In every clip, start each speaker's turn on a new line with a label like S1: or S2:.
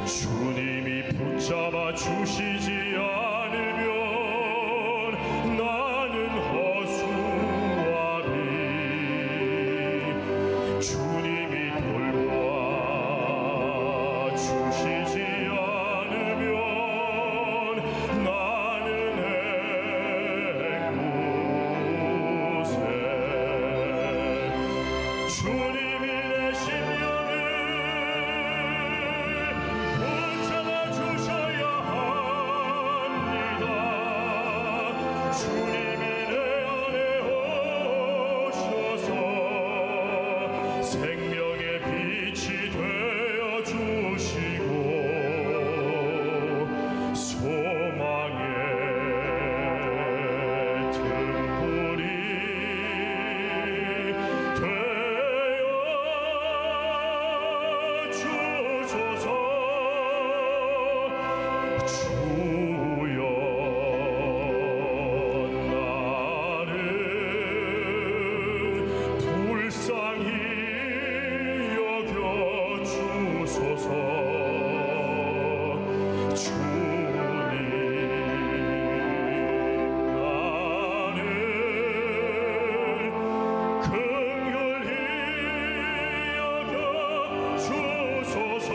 S1: 주님이 붙잡아 주시지 않으면 나는 허수아비. 주님이 돌봐 주시지 않으면 나는 앵무새. 주님이 내 심령을 붙잡아 주셔야 합니다. 주님이 내 안에 오셔서 생명의 빛이 되어 주시고 소망의 등불이 되어 주소서. 주여 나를 불쌍히 여겨 주소서. 주님 나를 긍휼히 여겨 주소서.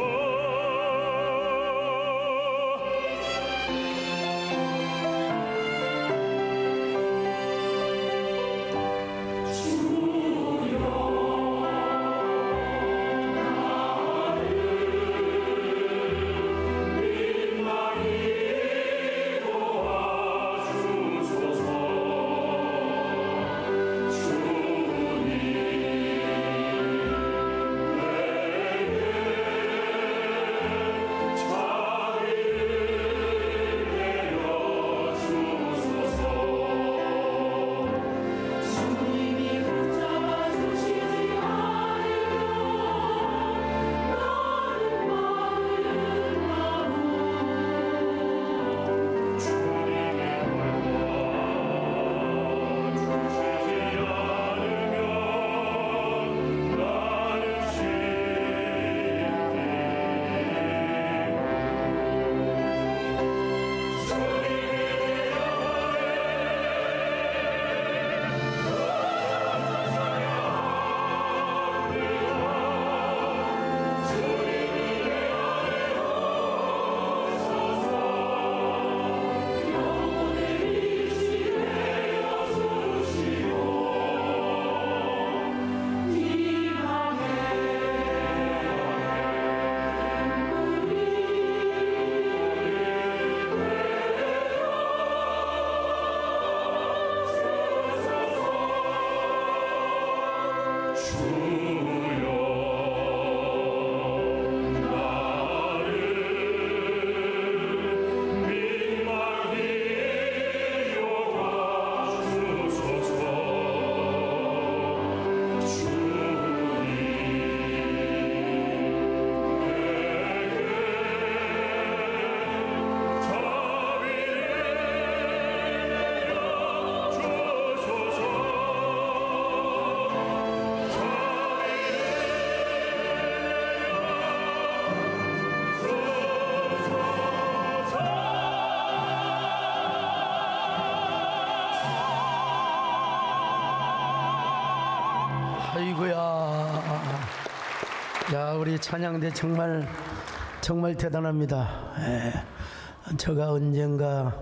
S2: 아이고야. 야, 우리 찬양대 정말 대단합니다. 제가 언젠가,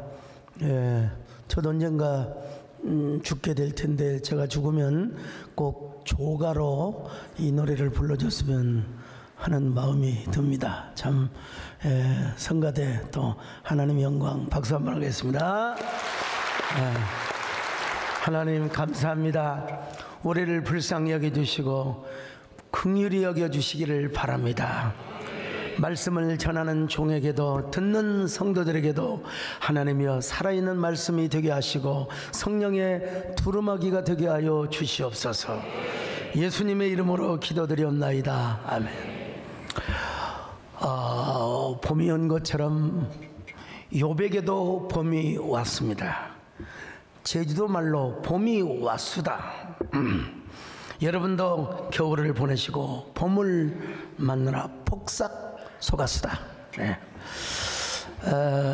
S2: 저도 언젠가 죽게 될 텐데 제가 죽으면 꼭 조가로 이 노래를 불러줬으면 하는 마음이 듭니다. 참 성가대 또 하나님 영광 박수 한번 하겠습니다. 하나님 감사합니다. 우리를 불쌍히 여겨주시고 긍휼히 여겨주시기를 바랍니다. 말씀을 전하는 종에게도 듣는 성도들에게도 하나님이여 살아있는 말씀이 되게 하시고 성령의 두루마기가 되게 하여 주시옵소서. 예수님의 이름으로 기도드리옵나이다. 아멘. 봄이 온 것처럼 요백에도 봄이 왔습니다. 제주도 말로 봄이 왔수다. 여러분도 겨울을 보내시고 봄을 맞느라 폭삭 속았수다. 네.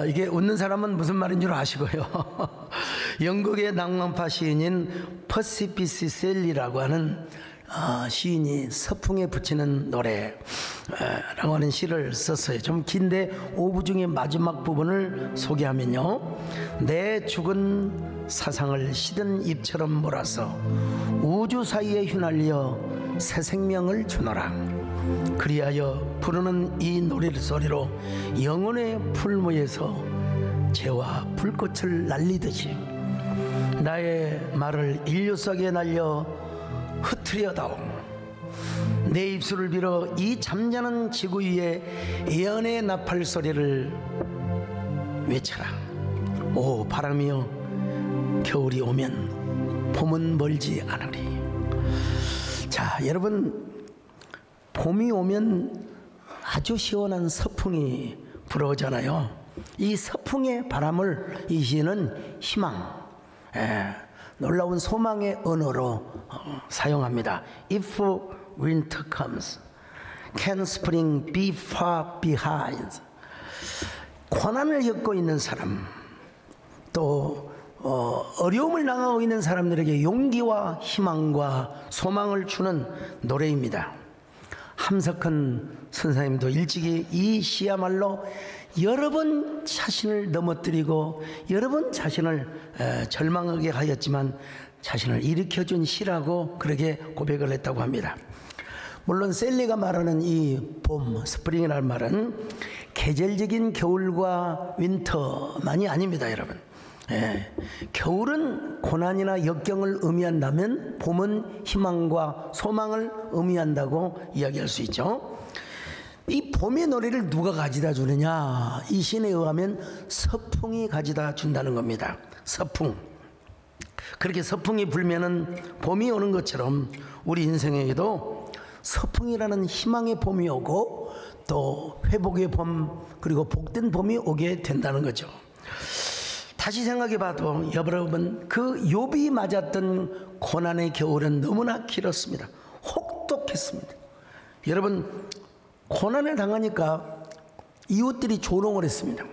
S2: 이게 웃는 사람은 무슨 말인 줄 아시고요. 영국의 낭만파 시인인 퍼시피스 셀리라고 하는 시인이 서풍에 붙이는 노래라고 하는 시를 썼어요. 좀 긴데 5부 중에 마지막 부분을 소개하면요, 내 죽은 사상을 시든 잎처럼 몰아서 우주 사이에 휘날려 새 생명을 주노라. 그리하여 부르는 이 노랫소리로 영혼의 풀무에서 재와 불꽃을 날리듯이 나의 말을 인류 속에 날려 흩트려다오. 내 입술을 빌어 이 잠자는 지구 위에 예언의 나팔 소리를 외쳐라. 오 바람이여, 겨울이 오면 봄은 멀지 않으리. 자, 여러분, 봄이 오면 아주 시원한 서풍이 불어오잖아요. 이 서풍의 바람을 이 시인은 희망, 놀라운 소망의 언어로 사용합니다. If winter comes, can spring be far behind? 고난을 겪고 있는 사람, 또 어려움을 당하고 있는 사람들에게 용기와 희망과 소망을 주는 노래입니다. 함석헌 선생님도 일찍이 이 시야말로 여러 번 자신을 넘어뜨리고 여러 번 자신을 절망하게 하였지만 자신을 일으켜준 시라고 그렇게 고백을 했다고 합니다. 물론 셀리가 말하는 이 봄, 스프링이라는 말은 계절적인 겨울과 윈터만이 아닙니다, 여러분. 겨울은 고난이나 역경을 의미한다면 봄은 희망과 소망을 의미한다고 이야기할 수 있죠. 이 봄의 노래를 누가 가져다 주느냐? 이 시인에 의하면 서풍이 가져다 준다는 겁니다. 서풍. 그렇게 서풍이 불면은 봄이 오는 것처럼 우리 인생에게도 서풍이라는 희망의 봄이 오고 또 회복의 봄, 그리고 복된 봄이 오게 된다는 거죠. 다시 생각해 봐도 여러분, 그 욥이 맞았던 고난의 겨울은 너무나 길었습니다. 혹독했습니다. 여러분, 고난을 당하니까 이웃들이 조롱을 했습니다.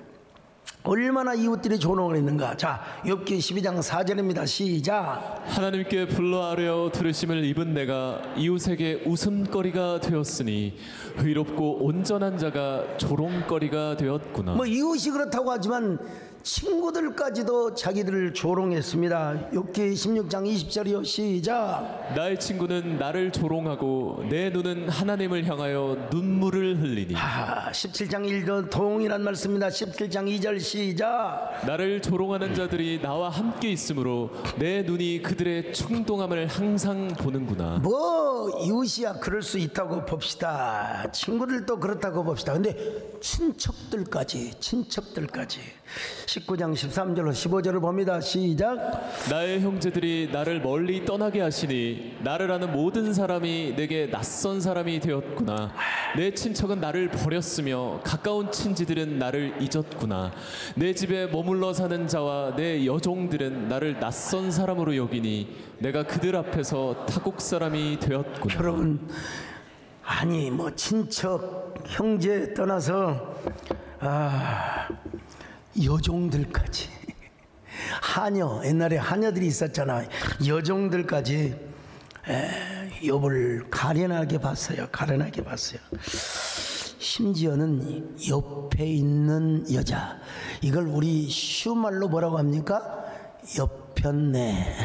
S2: 얼마나 이웃들이 조롱을 했는가. 자, 욥기 12장 4절입니다. 시작.
S3: 하나님께 불러 아뢰어 들으심을 입은 내가 이웃에게 웃음거리가 되었으니 의롭고 온전한 자가 조롱거리가 되었구나.
S2: 뭐 이웃이 그렇다고 하지만 친구들까지도 자기들을 조롱했습니다. 욥기 16장 20절이요. 시작.
S3: 나의 친구는 나를 조롱하고 내 눈은 하나님을 향하여 눈물을 흘리니.
S2: 17장 1절 동일한 말씀입니다. 17장 2절 시작.
S3: 나를 조롱하는 자들이 나와 함께 있으므로 내 눈이 그들의 충동함을 항상 보는구나.
S2: 뭐 이웃이야 그럴 수 있다고 봅시다. 친구들도 그렇다고 봅시다. 근데 친척들까지 19장 13절로 15절을 봅니다. 시작.
S3: 나의 형제들이 나를 멀리 떠나게 하시니 나를 아는 모든 사람이 내게 낯선 사람이 되었구나. 내 친척은 나를 버렸으며 가까운 친지들은 나를 잊었구나. 내 집에 머물러 사는 자와 내 여종들은 나를 낯선 사람으로 여기니 내가 그들 앞에서 타국 사람이 되었구나.
S2: 여러분, 아니 뭐 친척 형제 떠나서 여종들까지, 하녀, 옛날에 하녀들이 있었잖아. 여종들까지 욥을 가련하게 봤어요. 가련하게 봤어요. 심지어는 옆에 있는 여자, 이걸 우리 쉬운 말로 뭐라고 합니까? 옆편내.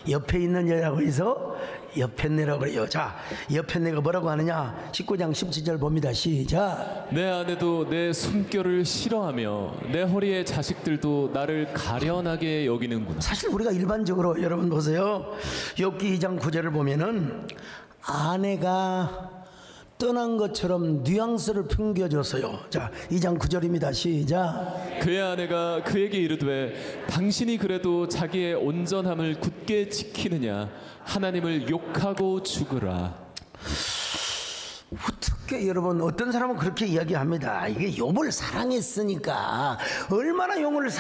S2: 옆에 있는 여자고 해서 옆편내라고 그래요. 자, 옆편내가 뭐라고 하느냐? 19장 17절 봅니다. 시작.
S3: 내 아내도 내 숨결을 싫어하며 내 허리의 자식들도 나를 가련하게 여기는구나.
S2: 사실 우리가 일반적으로, 여러분 보세요, 욥기 2장 9절을 보면은 아내가 떠난 것처럼 뉘앙스를 풍겨줬어요. 자, 2장 9절입니다. 시작.
S3: 그의 아내가 그에게 이르되 당신이 그래도 자기의 온전함을 굳게 지키느냐? 하나님을 욕하고 죽으라.
S2: 어떻게, 여러분, 어떤 사람은 그렇게 이야기합니다. 이게 욥을 사랑했으니까, 얼마나 욥을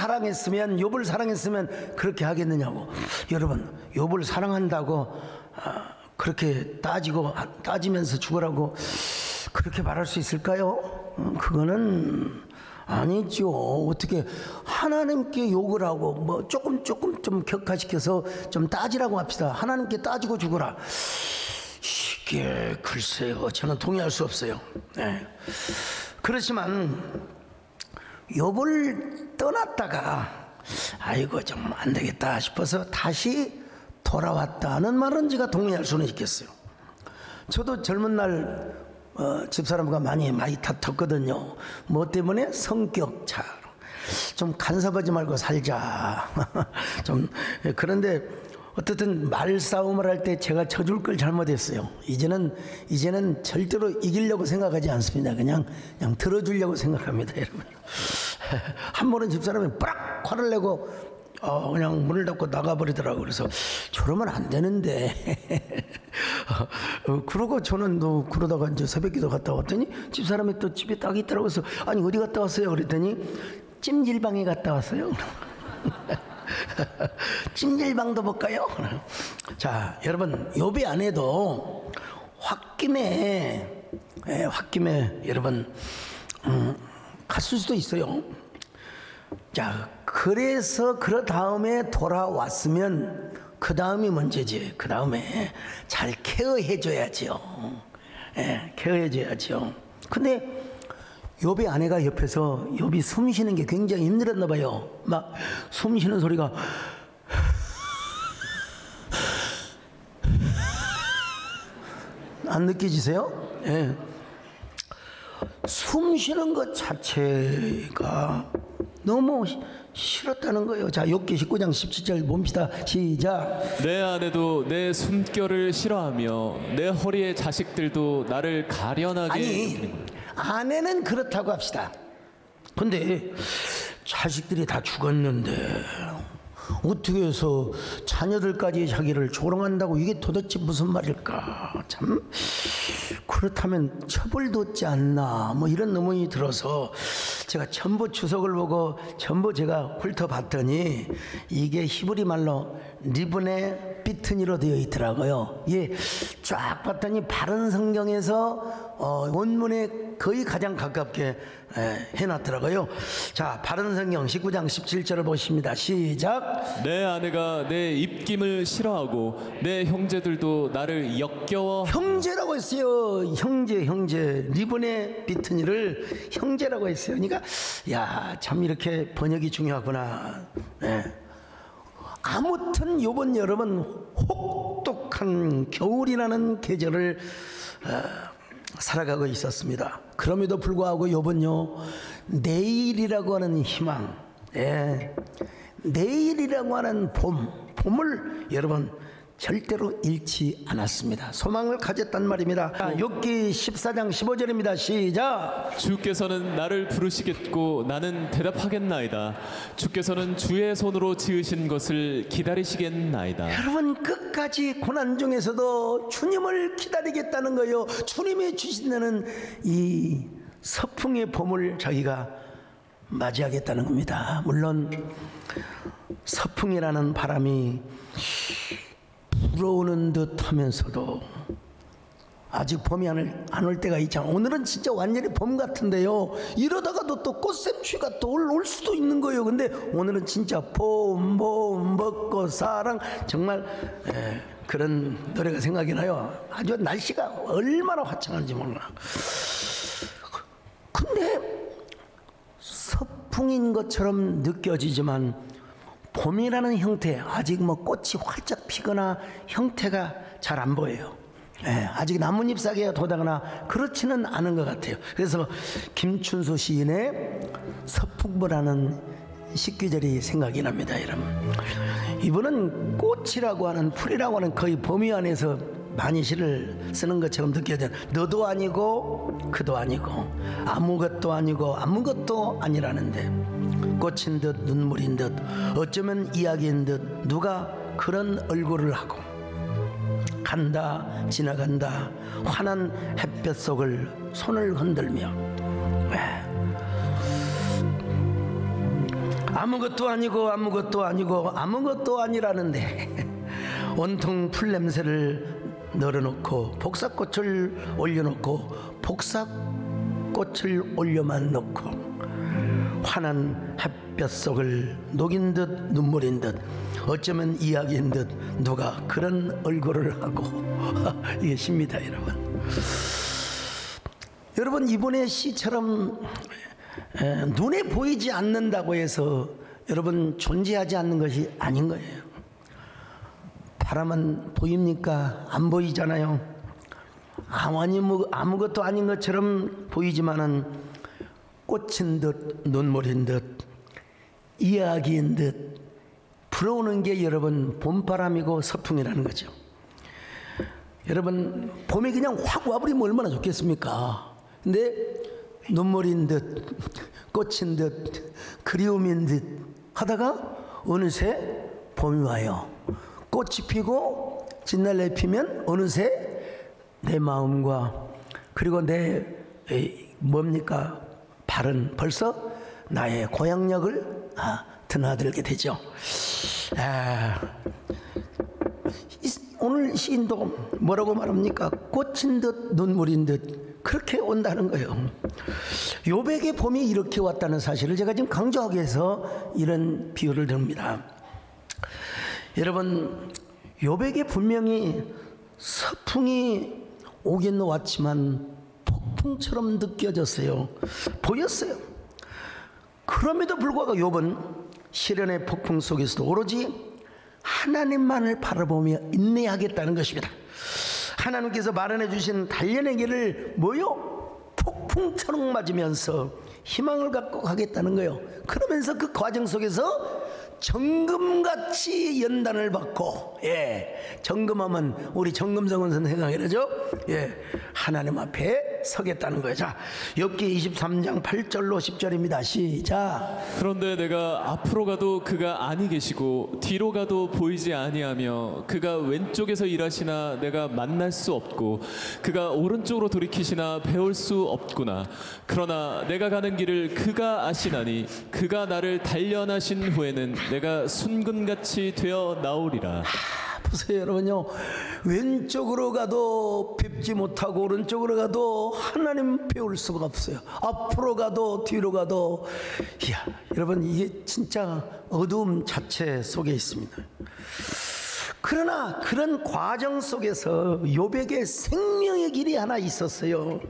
S2: 사랑했으면 그렇게 하겠느냐고. 여러분, 욥을 사랑한다고 그렇게 따지면서 죽으라고 그렇게 말할 수 있을까요? 그거는 아니죠. 어떻게 하나님께 욕을 하고 뭐 조금 좀 격화시켜서 좀 따지라고 합시다. 하나님께 따지고 죽어라. 이게 글쎄요, 저는 동의할 수 없어요. 네. 그렇지만 욥을 떠났다가 아이고 좀 안 되겠다 싶어서 다시 돌아왔다는 말은 제가 동의할 수는 있겠어요. 저도 젊은 날 집사람과 많이 다퉜거든요. 뭐 때문에? 성격 차. 좀 간섭하지 말고 살자. 좀 그런데 어쨌든 말싸움을 할 때 제가 져줄 걸 잘못했어요. 이제는 절대로 이기려고 생각하지 않습니다. 그냥 들어주려고 생각합니다, 여러분. 한 번은 집사람이 빡 화를 내고 그냥 문을 닫고 나가버리더라고요. 그래서 저러면 안 되는데. 그러고 저는 또 그러다가 이제 새벽기도 갔다 왔더니 집사람이 또 집에 딱 있더라고요. 그래서 아니 어디 갔다 왔어요? 그랬더니 찜질방에 갔다 왔어요. 찜질방도 볼까요? 자, 여러분 욥의 아내도 홧김에 여러분 갔을 수도 있어요. 자, 그래서 그 다음에 돌아왔으면 그 다음이 문제지. 그 다음에 잘 케어해줘야지요. 케어해줘야지요. 근데 욥의 아내가 옆에서 욥이 숨 쉬는 게 굉장히 힘들었나 봐요. 막 숨 쉬는 소리가 안 느껴지세요? 예. 숨 쉬는 것 자체가 너무 싫었다는 거예요. 자, 욥기 19장 17절 봅시다. 시작.
S3: 내 아내도 내 숨결을 싫어하며 내 허리의 자식들도 나를 가련하게.
S2: 아니, 아내는 그렇다고 합시다. 근데 자식들이 다 죽었는데 어떻게 해서 자녀들까지 자기를 조롱한다고, 이게 도대체 무슨 말일까? 참 그렇다면 처벌받지 않나, 뭐 이런 의문이 들어서 제가 전부 주석을 보고 전부 제가 훑어봤더니 이게 히브리 말로 리브네 비트니로 되어 있더라고요. 예, 쫙 봤더니 바른 성경에서 원문에 거의 가장 가깝게 해놨더라고요. 자, 바른 성경 19장 17절을 보십니다. 시작.
S3: 내 아내가 내 입김을 싫어하고 내 형제들도 나를 역겨워.
S2: 형제라고 했어요. 형제 리브네 비트니를 형제라고 했어요. 그러니까 야, 참 이렇게 번역이 중요하구나. 네. 아무튼 요번 여름은 혹독한 겨울이라는 계절을 살아가고 있었습니다. 그럼에도 불구하고 요번요, 내일이라고 하는 희망, 내일이라고 하는 봄을 여러분 절대로 잃지 않았습니다. 소망을 가졌단 말입니다. 욥기 14장 15절입니다. 시작.
S3: 주께서는 나를 부르시겠고 나는 대답하겠나이다. 주께서는 주의 손으로 지으신 것을 기다리시겠나이다.
S2: 여러분, 끝까지 고난 중에서도 주님을 기다리겠다는 거예요. 주님이 주신다는 이 서풍의 봄을 자기가 맞이하겠다는 겁니다. 물론 서풍이라는 바람이 불어오는 듯 하면서도 아직 봄이 안 올 때가 있잖아. 오늘은 진짜 완전히 봄 같은데요, 이러다가도 또 꽃샘추위가 또 올 수도 있는 거예요. 근데 오늘은 진짜 봄 벚꽃 사랑, 정말 그런 노래가 생각이 나요. 아주 날씨가 얼마나 화창한지 몰라. 근데 서풍인 것처럼 느껴지지만 봄이라는 형태, 아직 뭐 꽃이 활짝 피거나 형태가 잘 안 보여요. 아직 나뭇잎 사계가 돋아거나 그렇지는 않은 것 같아요. 그래서 김춘수 시인의 서풍보라는 식귀절이 생각이 납니다, 여러분. 이분은 꽃이라고 하는, 풀이라고 하는 거의 범위 안에서 많이 시를 쓰는 것처럼 느껴져요. 너도 아니고 그도 아니고 아무것도 아니고 아무것도 아니라는데, 꽃인 듯 눈물인 듯 어쩌면 이야기인 듯 누가 그런 얼굴을 하고 간다 지나간다 환한 햇볕 속을 손을 흔들며 아무것도 아니고 아무것도 아니고 아무것도 아니라는데 온통 풀냄새를 널어놓고 복사꽃을 올려놓고 복사꽃 꽃을 올려만 놓고 환한 햇볕 속을 녹인 듯 눈물인 듯 어쩌면 이야기인 듯 누가 그런 얼굴을 하고 이게 시입니다. 여러분 이번의 시처럼 눈에 보이지 않는다고 해서 여러분 존재하지 않는 것이 아닌 거예요. 바람은 보입니까? 안 보이잖아요. 아무것도 아닌 것처럼 보이지만은 꽃인 듯 눈물인 듯 이야기인 듯 불어오는 게 여러분 봄바람이고 서풍이라는 거죠. 여러분 봄이 그냥 확 와버리면 얼마나 좋겠습니까? 근데 눈물인 듯 꽃인 듯 그리움인 듯 하다가 어느새 봄이 와요. 꽃이 피고 진달래 피면 어느새 내 마음과 그리고 내 뭡니까 발은 벌써 나의 고향역을 드나들게 되죠. 오늘 시인도 뭐라고 말합니까? 꽃인 듯 눈물인 듯 그렇게 온다는 거예요. 욥에게 봄이 이렇게 왔다는 사실을 제가 지금 강조하기 위해서 이런 비유를 듭니다. 여러분 욥에게 분명히 서풍이 오긴 왔지만 폭풍처럼 느껴졌어요. 보였어요. 그럼에도 불구하고 욥은 시련의 폭풍 속에서도 오로지 하나님만을 바라보며 인내하겠다는 것입니다. 하나님께서 마련해 주신 단련의 길을 폭풍처럼 맞으면서 희망을 갖고 가겠다는 거예요. 그러면서 그 과정 속에서 정금같이 연단을 받고, 정금하면 우리 정금성은 선생님이 그러죠. 하나님 앞에 서겠다는 거예요. 자, 욥기 23장 8절로 10절입니다. 시작.
S3: 그런데 내가 앞으로 가도 그가 아니 계시고 뒤로 가도 보이지 아니하며 그가 왼쪽에서 일하시나 내가 만날 수 없고 그가 오른쪽으로 돌이키시나 배울 수 없구나. 그러나 내가 가는 길을 그가 아시나니 그가 나를 단련하신 후에는 내가 순금같이 되어 나오리라.
S2: 보세요 여러분요, 왼쪽으로 가도 뵙지 못하고 오른쪽으로 가도 하나님 배울 수가 없어요. 앞으로 가도 뒤로 가도. 이야, 여러분 이게 진짜 어두움 자체 속에 있습니다. 그러나 그런 과정 속에서 욥에게 생명의 길이 하나 있었어요.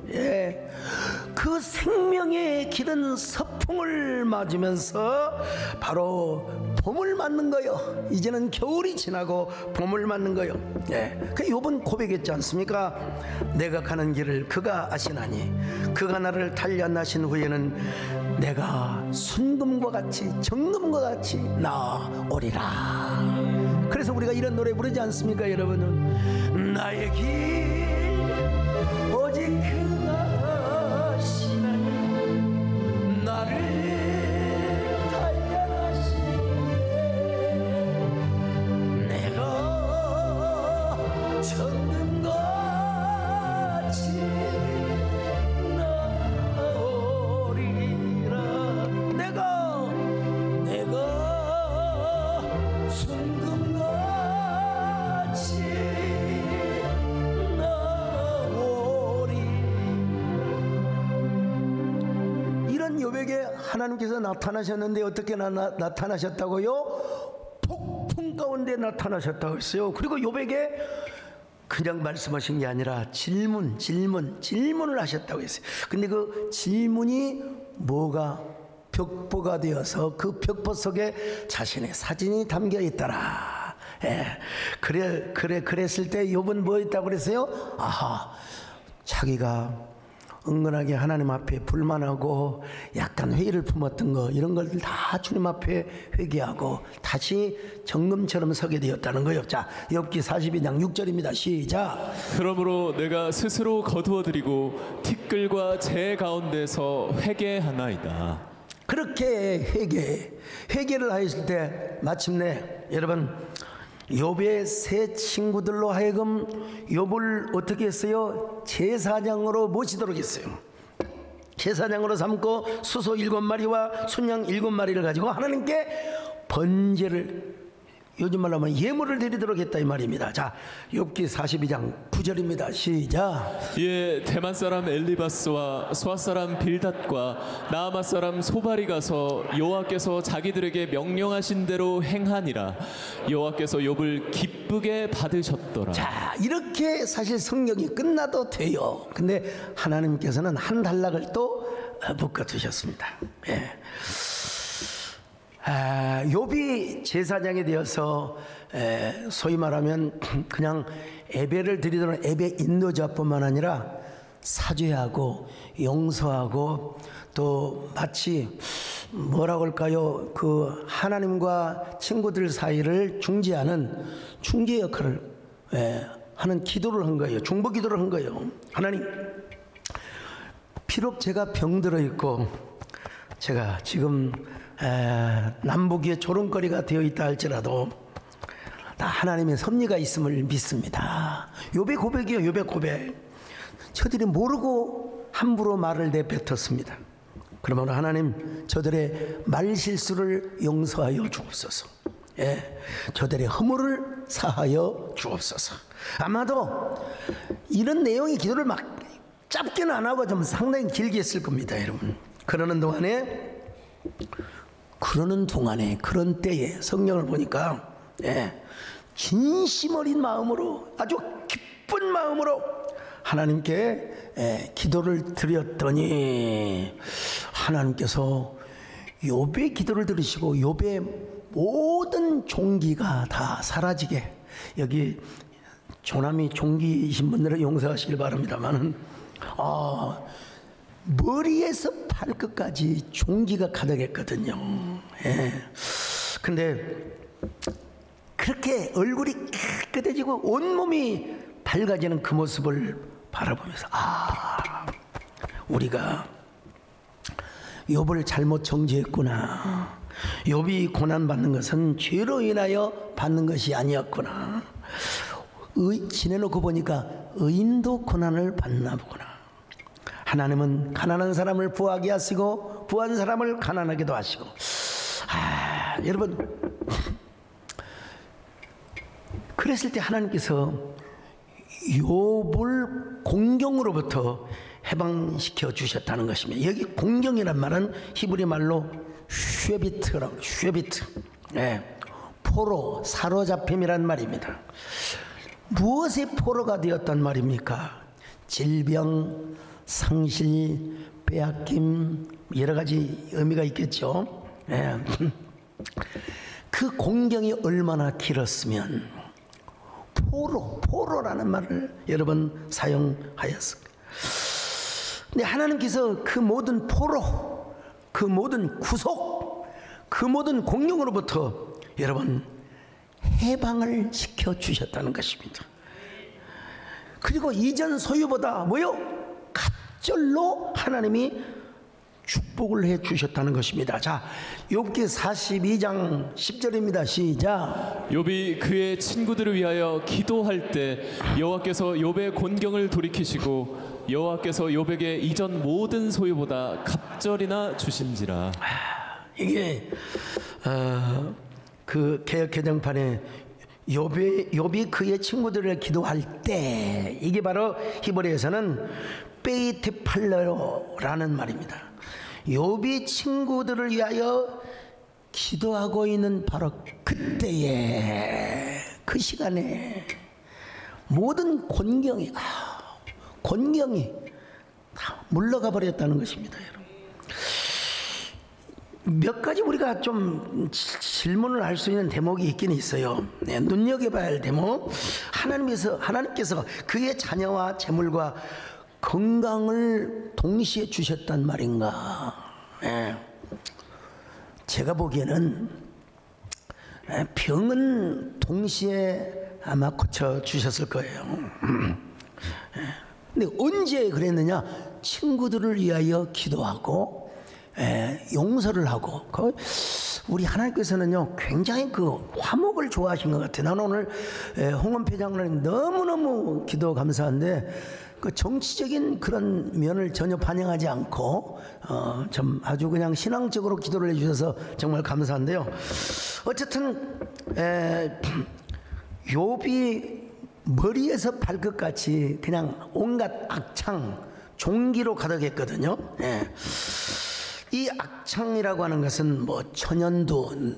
S2: 그 생명의 길은 서풍을 맞으면서 바로 봄을 맞는 거요. 이제는 겨울이 지나고 봄을 맞는 거요. 그 욥은 고백했지 않습니까? 내가 가는 길을 그가 아시나니 그가 나를 단련하신 후에는 내가 순금과 같이 정금과 같이 나오리라. 그래서 우리가 이런 노래 부르지 않습니까 여러분은? 나의 길 오직 그가 아시나니 나를 단련하시기에 내가 정금같이 나오리라. 내가 순금 욥에게 하나님께서 나타나셨는데 어떻게 나타나셨다고요? 폭풍 가운데 나타나셨다고 했어요. 그리고 욥에게 그냥 말씀하신 게 아니라 질문을 하셨다고 했어요. 근데 그 질문이 뭐가 벽보가 되어서 그 벽보 속에 자신의 사진이 담겨 있더라. 그랬을 때 욥은 뭐 했다고 그랬어요? 자기가 은근하게 하나님 앞에 불만하고 약간 회의를 품었던 거, 이런 것들 다 주님 앞에 회개하고 다시 정금처럼 서게 되었다는 거예요. 자, 욥기 42장 6절입니다. 시작.
S3: 그러므로 내가 스스로 거두어드리고 티끌과 재 가운데서 회개하나이다.
S2: 그렇게 회개를 하였을 때 마침내 여러분 욥의 세 친구들로 하여금 욥을 어떻게 했어요? 제사장으로 모시도록 했어요. 제사장으로 삼고 수소 7마리와 순양 7마리를 가지고 하나님께 번제를 요즘 말로 하면 예물을 드리도록 했다 이 말입니다. 자, 욥기 42장 9절입니다. 시작.
S3: 예, 대만 사람 엘리바스와 수아 사람 빌닷과 나아마 사람 소발이 가서 여호와께서 자기들에게 명령하신 대로 행하니라. 여호와께서 욥을 기쁘게 받으셨더라.
S2: 자, 이렇게 사실 성경이 끝나도 돼요. 근데 하나님께서는 한 단락을 또 묶어 두셨습니다. 예. 욥이 제사장이 되어서 소위 말하면 그냥 예배를 드리도록 예배 인도자뿐만 아니라 사죄하고 용서하고 또 마치 뭐라고 할까요? 그 하나님과 친구들 사이를 중재하는 중재 역할을 하는 기도를 한 거예요. 중보 기도를 한 거예요. 하나님, 비록 제가 병들어 있고 제가 지금 남북의 조롱거리가 되어 있다 할지라도 다 하나님의 섭리가 있음을 믿습니다. 욥의 고백이요, 욥의 고백. 저들이 모르고 함부로 말을 내뱉었습니다. 그러므로 하나님, 저들의 말 실수를 용서하여 주옵소서. 예, 저들의 허물을 사하여 주옵소서. 아마도 이런 내용의 기도를 막 짧게는 안 하고 좀 상당히 길게 했을 겁니다, 여러분. 그러는 동안에 그런 때에 성경을 보니까 진심 어린 마음으로 아주 기쁜 마음으로 하나님께 기도를 드렸더니 하나님께서 욥의 기도를 들으시고 욥의 모든 종기가 다 사라지게, 여기 조남이 종기이신 분들은 용서하시길 바랍니다만은 머리에서 발끝까지 종기가 가득했거든요. 근데 그렇게 얼굴이 깨끗해지고 온몸이 밝아지는 그 모습을 바라보면서 우리가 욥을 잘못 정죄했구나. 욥이 고난받는 것은 죄로 인하여 받는 것이 아니었구나. 지내놓고 보니까 의인도 고난을 받나 보구나. 하나님은 가난한 사람을 부하게 하시고 부한 사람을 가난하게도 하시고. 여러분, 그랬을 때 하나님께서 욥을 공경으로부터 해방시켜 주셨다는 것입니다. 여기 공경이란 말은 히브리 말로 쉐비트라고, 쉐비트. 포로, 사로잡힘이란 말입니다. 무엇의 포로가 되었단 말입니까? 질병, 상실, 빼앗김, 여러 가지 의미가 있겠죠. 그 공경이 얼마나 길었으면 포로라는 말을 여러 번 사용하였을까. 근데 하나님께서 그 모든 포로, 그 모든 구속, 그 모든 공경으로부터 여러분 해방을 시켜주셨다는 것입니다. 그리고 이전 소유보다 갑절로 하나님이 축복을 해주셨다는 것입니다. 자, 욥기 42장 10절입니다. 시작.
S3: 욥이 그의 친구들을 위하여 기도할 때 여호와께서 욥의 곤경을 돌이키시고 여호와께서 욥에게 이전 모든 소유보다 갑절이나 주신지라.
S2: 이게 그 개역 개정판에 욥이 그의 친구들을 기도할 때, 이게 바로 히브리에서는 베이트 팔레로라는 말입니다. 욥이 친구들을 위하여 기도하고 있는 바로 그때에, 그 시간에 모든 곤경이 다 물러가 버렸다는 것입니다, 여러분. 몇 가지 우리가 좀 질문을 할 수 있는 대목이 있긴 있어요. 눈여겨봐야 할 대목. 하나님께서 그의 자녀와 재물과 건강을 동시에 주셨단 말인가? 제가 보기에는 병은 동시에 아마 고쳐 주셨을 거예요. 근데 언제 그랬느냐? 친구들을 위하여 기도하고 용서를 하고. 우리 하나님께서는요 굉장히 그 화목을 좋아하신 것 같아요. 나는 오늘 홍원표 장로님 너무너무 기도 감사한데 그 정치적인 그런 면을 전혀 반영하지 않고 좀 아주 그냥 신앙적으로 기도를 해주셔서 정말 감사한데요. 어쨌든 욥이 머리에서 발끝까지 그냥 온갖 악창, 종기로 가득했거든요. 이 악창이라고 하는 것은 뭐 천연두,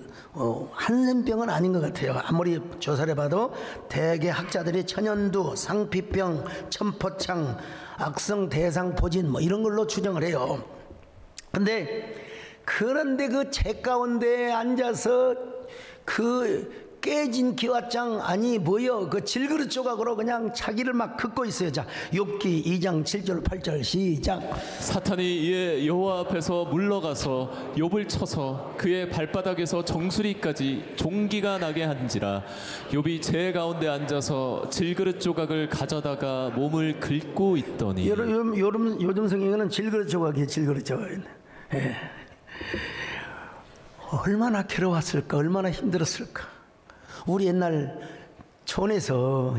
S2: 한센병은 아닌 것 같아요. 아무리 조사를 해봐도 대개 학자들이 천연두, 상피병, 천포창, 악성 대상포진 뭐 이런 걸로 추정을 해요. 그런데 그 책 가운데 앉아서 그 깨진 기와장 아니 뭐여 그 질그릇 조각으로 그냥 자기를 막 긋고 있어요. 자, 욥기 2장 7절 8절 시작.
S3: 사탄이 이에 여호와 앞에서 물러가서 욥을 쳐서 그의 발바닥에서 정수리까지 종기가 나게 한지라. 욥이 제 가운데 앉아서 질그릇 조각을 가져다가 몸을 긁고 있더니.
S2: 요즘 성경에는 질그릇 조각이에요. 질그릇 조각. 얼마나 괴로웠을까, 얼마나 힘들었을까. 우리 옛날 촌에서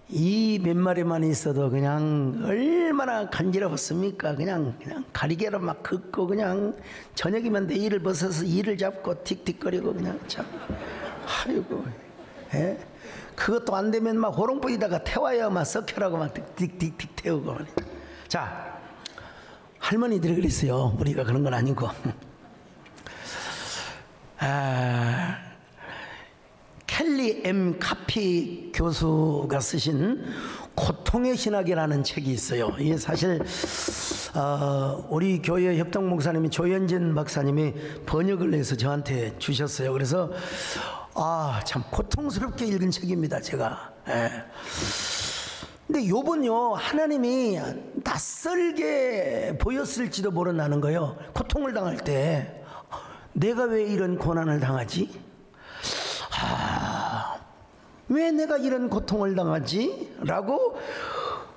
S2: 이 몇 마리만 있어도 그냥 얼마나 간지러웠습니까? 그냥 가리개로 막 긋고 그냥 저녁이면 내일을 벗어서 이를 잡고 틱틱거리고 그냥 참 아이고. 그것도 안 되면 막 호롱불에다가 태워야 막 썩혀라고 막 틱틱틱 태우고. 자, 할머니들이 그랬어요. 우리가 그런 건 아니고. 켈리 M 카피 교수가 쓰신 고통의 신학이라는 책이 있어요. 이게 사실 우리 교회 협동 목사님이 조현진 박사님이 번역을 해서 저한테 주셨어요. 그래서 참 고통스럽게 읽은 책입니다. 제가. 근데 욥은요, 하나님이 낯설게 보였을지도 모른다는 거예요. 고통을 당할 때 내가 왜 이런 고난을 당하지? 왜 내가 이런 고통을 당하지? 라고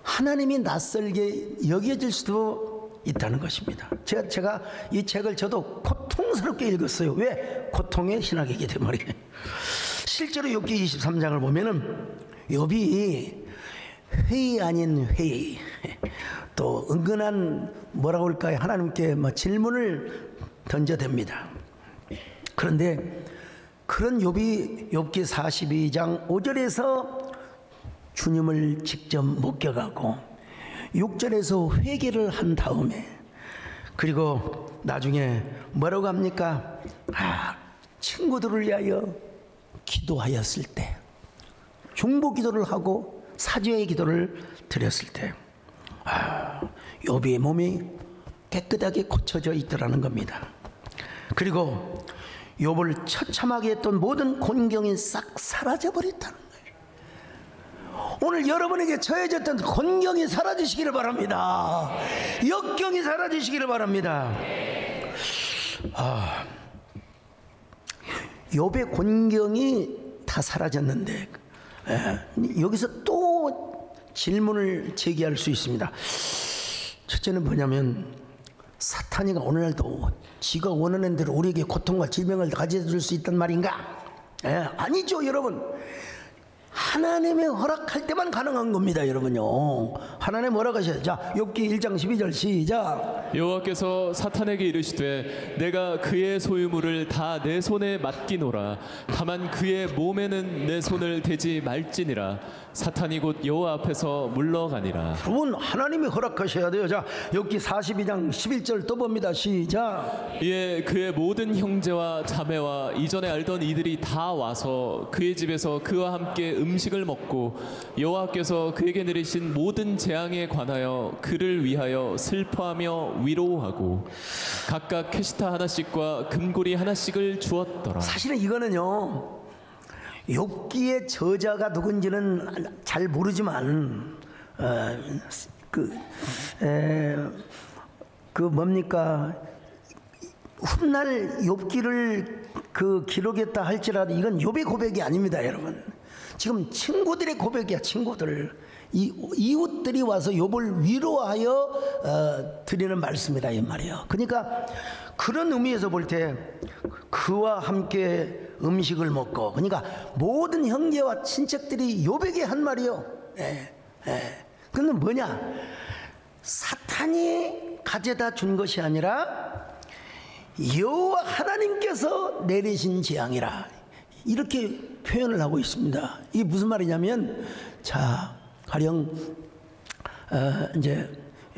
S2: 하나님이 낯설게 여겨질 수도 있다는 것입니다. 제가 이 책을 저도 고통스럽게 읽었어요. 왜? 고통의 신학이기 때문에. 실제로 욥기 23장을 보면은 욥이 회의 아닌 회의, 또 은근한 뭐라고 할까요? 하나님께 질문을 던져댑니다. 그런데 그런 욥기 42장 5절에서 주님을 직접 목격하고 6절에서 회개를 한 다음에 그리고 나중에 뭐라고 합니까? 친구들을 위하여 기도하였을 때, 중보 기도를 하고 사죄의 기도를 드렸을 때 욥의 몸이 깨끗하게 고쳐져 있더라는 겁니다. 그리고 욥을 처참하게 했던 모든 곤경이 싹 사라져버렸다는 거예요. 오늘 여러분에게 처해졌던 곤경이 사라지시기를 바랍니다. 역경이 사라지시기를 바랍니다. 욥의 곤경이 다 사라졌는데 여기서 또 질문을 제기할 수 있습니다. 첫째는 뭐냐면, 사탄이가 오늘날도 지가 원하는 대로 우리에게 고통과 질병을 가져줄 수 있단 말인가? 아니죠, 여러분. 하나님의 허락할 때만 가능한 겁니다, 여러분요. 하나님 허락하셔야. 자, 욥기 1장 12절 시작.
S3: 여호와께서 사탄에게 이르시되 내가 그의 소유물을 다 내 손에 맡기노라. 다만 그의 몸에는 내 손을 대지 말지니라. 사탄이 곧 여호와 앞에서 물러가니라.
S2: 여러분, 하나님이 허락하셔야 돼요. 자, 욥기 42장 11절 또 봅니다. 시작.
S3: 이에 그의 모든 형제와 자매와 이전에 알던 이들이 다 와서 그의 집에서 그와 함께 음식을 먹고 여호와께서 그에게 내리신 모든 재앙에 관하여 그를 위하여 슬퍼하며 위로하고 각각 캐시타 하나씩과 금고리 하나씩을 주었더라.
S2: 사실은 이거는요, 욥기의 저자가 누군지는 잘 모르지만 뭡니까, 훗날 욥기를 기록했다 할지라도 이건 욥의 고백이 아닙니다, 여러분. 지금 친구들의 고백이야. 친구들, 이웃들이 와서 욥을 위로하여 드리는 말씀이다 이 말이에요. 그러니까 그런 의미에서 볼 때 그와 함께 음식을 먹고, 그러니까 모든 형제와 친척들이 욥에게 한 말이요. 그건 뭐냐? 사탄이 가져다 준 것이 아니라 여호와 하나님께서 내리신 재앙이라, 이렇게 표현을 하고 있습니다. 이게 무슨 말이냐면, 자, 가령 이제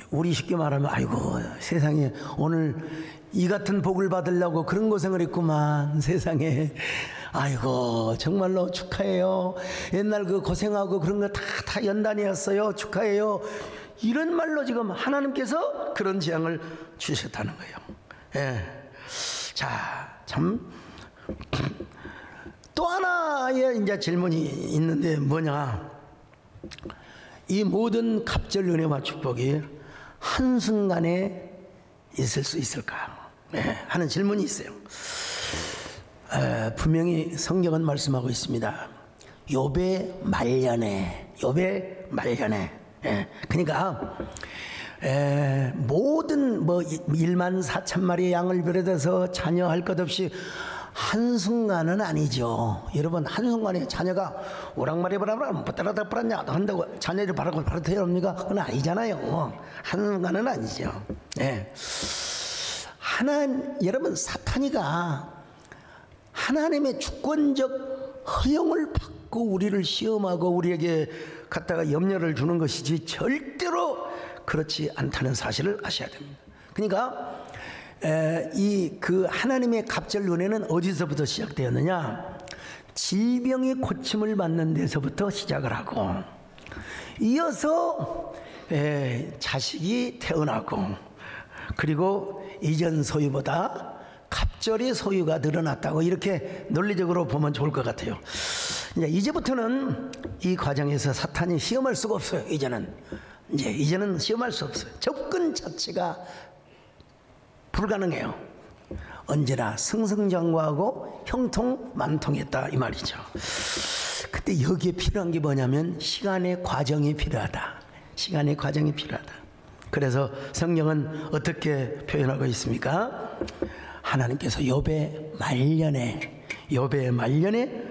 S2: 우리 쉽게 말하면, 아이고 세상에 오늘 이 같은 복을 받으려고 그런 고생을 했구만, 세상에. 아이고 정말로 축하해요. 옛날 그 고생하고 그런 거 다 연단이었어요. 축하해요. 이런 말로 지금 하나님께서 그런 재앙을 주셨다는 거예요. 예. 자, 참 또 하나의 이제 질문이 있는데 뭐냐? 이 모든 갑절 은혜와 축복이 한순간에 있을 수 있을까? 네, 하는 질문이 있어요. 분명히 성경은 말씀하고 있습니다. 욥의 말년에, 욥의 말년에. 그러니까 모든 뭐 14,000마리의 양을 비롯해서 자녀할 것 없이 한순간은 아니죠. 여러분, 한순간에 자녀가 오락말이 바라바라 따라다 뿌렸냐 한다고 자녀를 바라고 바로 태어납니까? 그건 아니잖아요. 한순간은 아니죠. 네. 여러분, 사탄이가 하나님의 주권적 허용을 받고 우리를 시험하고 우리에게 갖다가 염려를 주는 것이지 절대로 그렇지 않다는 사실을 아셔야 됩니다. 그러니까 그 하나님의 갑절 은혜는 어디서부터 시작되었느냐? 질병이 고침을 받는 데서부터 시작을 하고, 이어서 자식이 태어나고, 그리고 이전 소유보다 갑절의 소유가 늘어났다고, 이렇게 논리적으로 보면 좋을 것 같아요. 이제부터는 이 과정에서 사탄이 시험할 수가 없어요. 이제는 시험할 수 없어요. 접근 자체가 불가능해요. 언제나 승승장구하고 형통만통했다, 이 말이죠. 그때 여기에 필요한 게 뭐냐면 시간의 과정이 필요하다. 시간의 과정이 필요하다. 그래서 성경은 어떻게 표현하고 있습니까? 하나님께서 욥의 말년에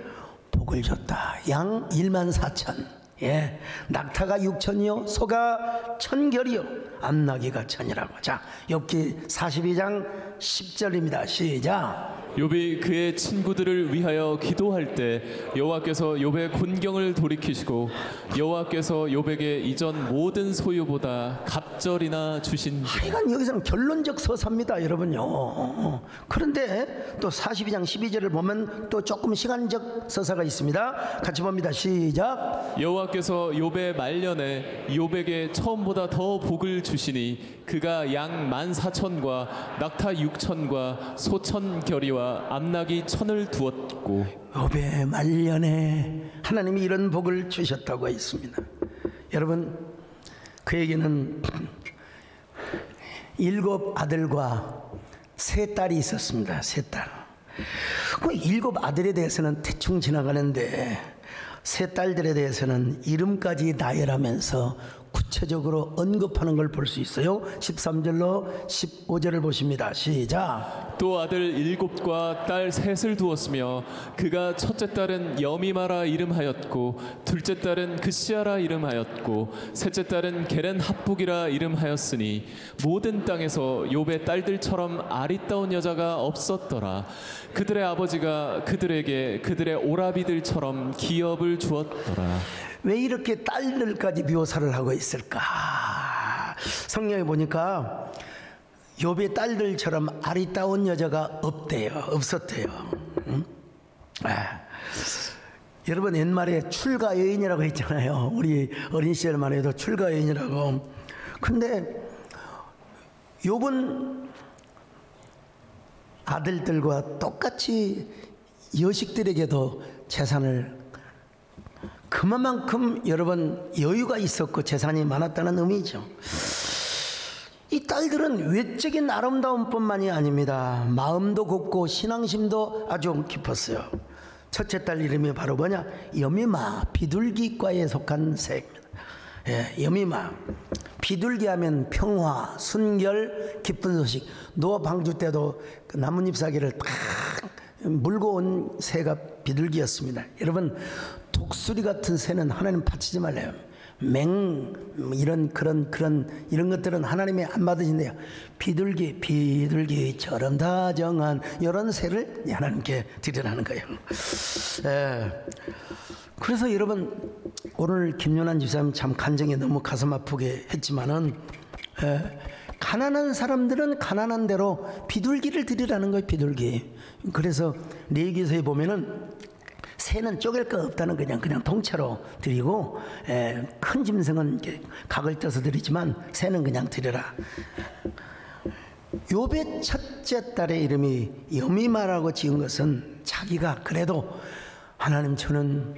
S2: 복을 줬다. 양 14,000. 예, 낙타가 6천이요, 소가 1,000결이요, 암나귀가 1,000이라고. 자, 욥기 42장 10절입니다. 시작.
S3: 욥이 그의 친구들을 위하여 기도할 때 여호와께서 욥의 곤경을 돌이키시고 여호와께서 욥에게 이전 모든 소유보다 갑절이나 주신.
S2: 하여간 여기서는 결론적 서사입니다, 여러분요. 그런데 또 42장 12절을 보면 또 조금 시간적 서사가 있습니다. 같이 봅니다. 시작.
S3: 여호와께서 욥의 말년에 욥에게 처음보다 더 복을 주시니 그가 양 14,000과 낙타 6,000과 소 1,000결이와 암나귀 1,000을 두었고.
S2: 욥의 말년에 하나님이 이런 복을 주셨다고 했습니다. 여러분, 그에게는 7 아들과 3 딸이 있었습니다. 3 딸. 그 7 아들에 대해서는 대충 지나가는데 3 딸들에 대해서는 이름까지 나열하면서 구체적으로 언급하는 걸 볼 수 있어요. 13절로 15절을 보십니다. 시작.
S3: 또 아들 7과 딸 3을 두었으며 그가 첫째 딸은 여미마라 이름하였고 둘째 딸은 그시아라 이름하였고 셋째 딸은 게렌 합북이라 이름하였으니 모든 땅에서 욥의 딸들처럼 아리따운 여자가 없었더라. 그들의 아버지가 그들에게 그들의 오라비들처럼 기업을 주었더라.
S2: 왜 이렇게 딸들까지 묘사를 하고 있을까? 성경에 보니까 욥의 딸들처럼 아리따운 여자가 없었대요. 응? 여러분, 옛말에 출가 여인이라고 했잖아요. 우리 어린 시절만 해도 출가 여인이라고. 근데 욥은 아들들과 똑같이 여식들에게도 재산을, 그만큼 여러분 여유가 있었고 재산이 많았다는 의미죠. 이 딸들은 외적인 아름다움 뿐만이 아닙니다. 마음도 곱고 신앙심도 아주 깊었어요. 첫째 딸 이름이 바로 뭐냐? 여미마, 비둘기과에 속한 새입니다. 예, 여미마. 비둘기 하면 평화, 순결, 기쁜 소식. 노아 방주 때도 그 나뭇잎 사기를 딱 물고 온 새가 비둘기였습니다. 여러분, 독수리 같은 새는 하나님 바치지 말래요. 이런 이런 것들은 하나님이 안 받으신대요. 비둘기처럼 다정한 이런 새를 하나님께 드리라는 거예요. 그래서 여러분 오늘 김연한 집사님 참 간증이 너무 가슴 아프게 했지만은 가난한 사람들은 가난한 대로 비둘기를 드리라는 거예요. 비둘기. 그래서 레위기서에 보면은 새는 쪼갤 거 없다는 그냥 통째로 드리고 큰 짐승은 이렇게 각을 떠서 드리지만 새는 그냥 드려라. 욥의 첫째 딸의 이름이 여미마라고 지은 것은 자기가 그래도 하나님 저는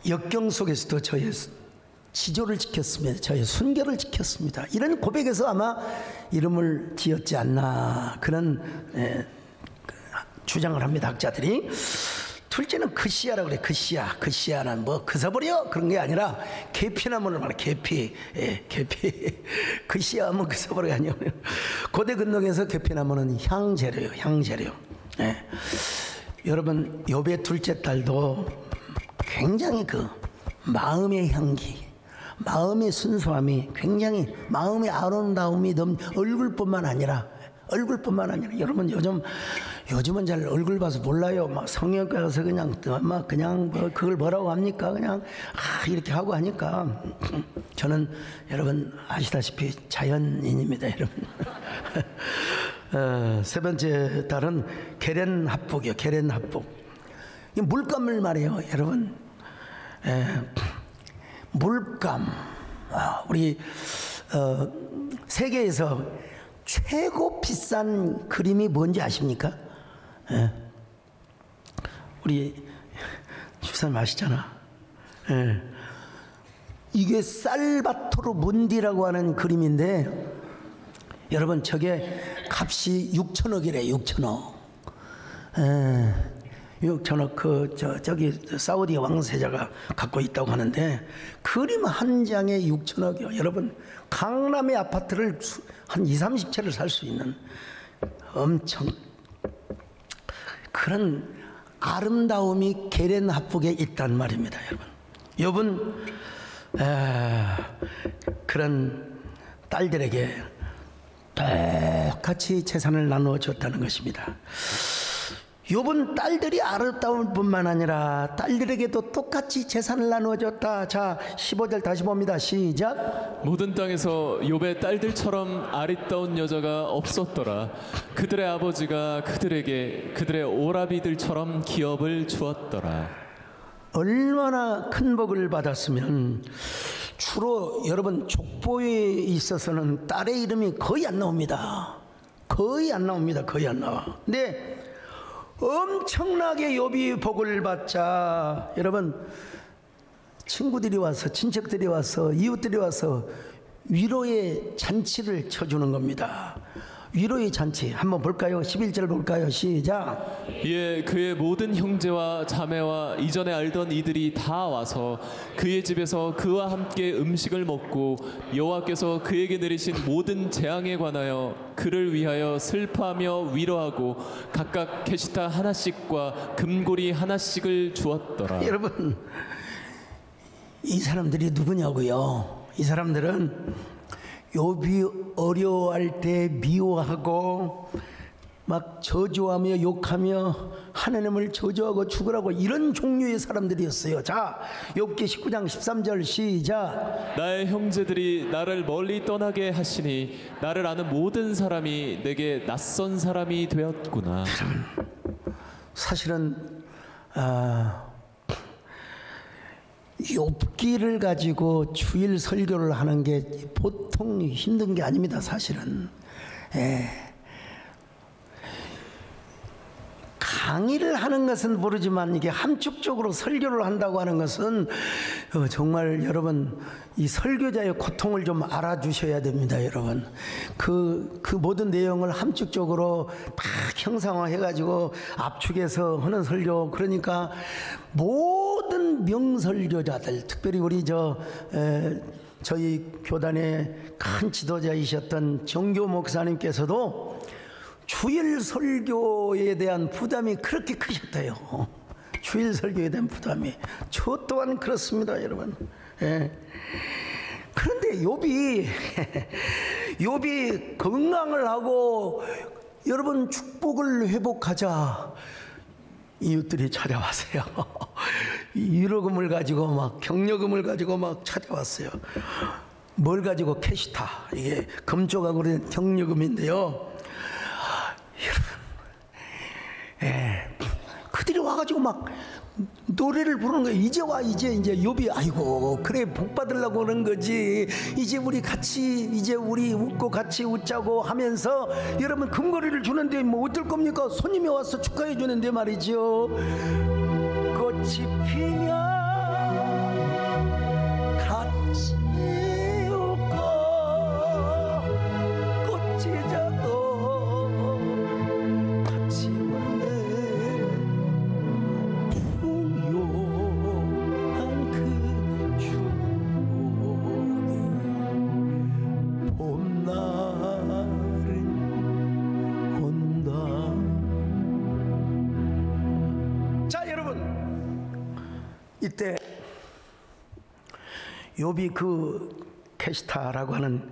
S2: 역경 속에서도 저의 지조를 지켰습니다. 저의 순결을 지켰습니다. 이런 고백에서 아마 이름을 지었지 않나 그런 주장을 합니다. 학자들이. 둘째는 그시야라고 그래. 그시야는 뭐 그서버려 그런 게 아니라 계피나무를 말해. 계피. 그시야 하면 그서버려가 아니에요. 고대 근동에서 계피나무는 향재료예요. 여러분 욥의 둘째 딸도 굉장히 그 마음의 향기, 마음의 순수함이 굉장히 마음의 아름다움이 얼굴뿐만 아니라 여러분 요즘은 잘 얼굴 봐서 몰라요. 막 성형외과 가서 그냥 뭐 그걸 뭐라고 합니까? 그냥 이렇게 하고 하니까 저는 여러분 아시다시피 자연인입니다, 여러분. 세 번째 딸은 게렌합북이요. 게렌합북. 이 물감을 말해요, 여러분. 물감. 우리 세계에서 최고 비싼 그림이 뭔지 아십니까? 우리 집사님 아시잖아. 이게 살바토르 문디라고 하는 그림인데 여러분 저게 값이 6천억이래. 6천억. 저기 사우디 왕세자가 갖고 있다고 하는데 그림 한 장에 6천억이요. 여러분 강남의 아파트를 한 20-30채를 살 수 있는 엄청 그런 아름다움이 게렌합북에 있단 말입니다, 여러분. 그런 딸들에게 똑같이 재산을 나누어 줬다는 것입니다. 욥은 딸들이 아름다울 뿐만 아니라 딸들에게도 똑같이 재산을 나누어 줬다. 자, 15절 다시 봅니다. 시작.
S3: 모든 땅에서 욥의 딸들처럼 아리따운 여자가 없었더라. 그들의 아버지가 그들에게 그들의 오라비들처럼 기업을 주었더라.
S2: 얼마나 큰 복을 받았으면 주로 여러분 족보에 있어서는 딸의 이름이 거의 안 나옵니다. 거의 안 나와. 근데 엄청나게 욥이 복을 받자 여러분 친구들이 와서 친척들이 와서 이웃들이 와서 위로의 잔치를 쳐주는 겁니다. 위로의 잔치 한번 볼까요? 11절 볼까요? 시작.
S3: 예, 그의 모든 형제와 자매와 이전에 알던 이들이 다 와서 그의 집에서 그와 함께 음식을 먹고 여호와께서 그에게 내리신 모든 재앙에 관하여 그를 위하여 슬퍼하며 위로하고 각각 게시타 하나씩과 금고리 하나씩을 주었더라.
S2: 여러분 이 사람들이 누구냐고요? 이 사람들은 욥이 어려워할 때 미워하고 막 저주하며 욕하며 하나님을 저주하고 죽으라고 이런 종류의 사람들이었어요. 자, 욥기 19장 13절 시작.
S3: 나의 형제들이 나를 멀리 떠나게 하시니 나를 아는 모든 사람이 내게 낯선 사람이 되었구나.
S2: 사실은 욥기를 가지고 주일 설교를 하는 게 보통 힘든 게 아닙니다. 사실은. 강의를 하는 것은 모르지만 이게 함축적으로 설교를 한다고 하는 것은 정말 여러분 이 설교자의 고통을 좀 알아주셔야 됩니다, 여러분. 그 모든 내용을 함축적으로 막 형상화해가지고 압축해서 하는 설교. 그러니까 모든 명설교자들, 특별히 우리 저희 교단의 큰 지도자이셨던 정교 목사님께서도 주일 설교에 대한 부담이 그렇게 크셨대요. 주일 설교에 대한 부담이. 저 또한 그렇습니다, 여러분. 예. 그런데 욥이 건강을 하고 여러분 축복을 회복하자 이웃들이 찾아왔어요. 위로금을 가지고 막 경력금을 가지고 막 찾아왔어요. 뭘 가지고? 캐시타, 이게 금조각으로 된 경력금인데요. 여러분, 그들이 와가지고 막 노래를 부르는 거예요. 이제 와, 이제 욥이 아이고 그래 복 받으려고 그런 거지. 이제 우리 같이 이제 우리 웃고 같이 웃자고 하면서 여러분 금거리를 주는데 뭐 어떨 겁니까? 손님이 와서 축하해 주는데 말이죠. 꽃이 피면 같이 웃고 꽃이 져도 같이 웃네. 풍요한 그 추억이 봄날은 온다. 자, 여러분, 이때 욥이 그 캐시타라고 하는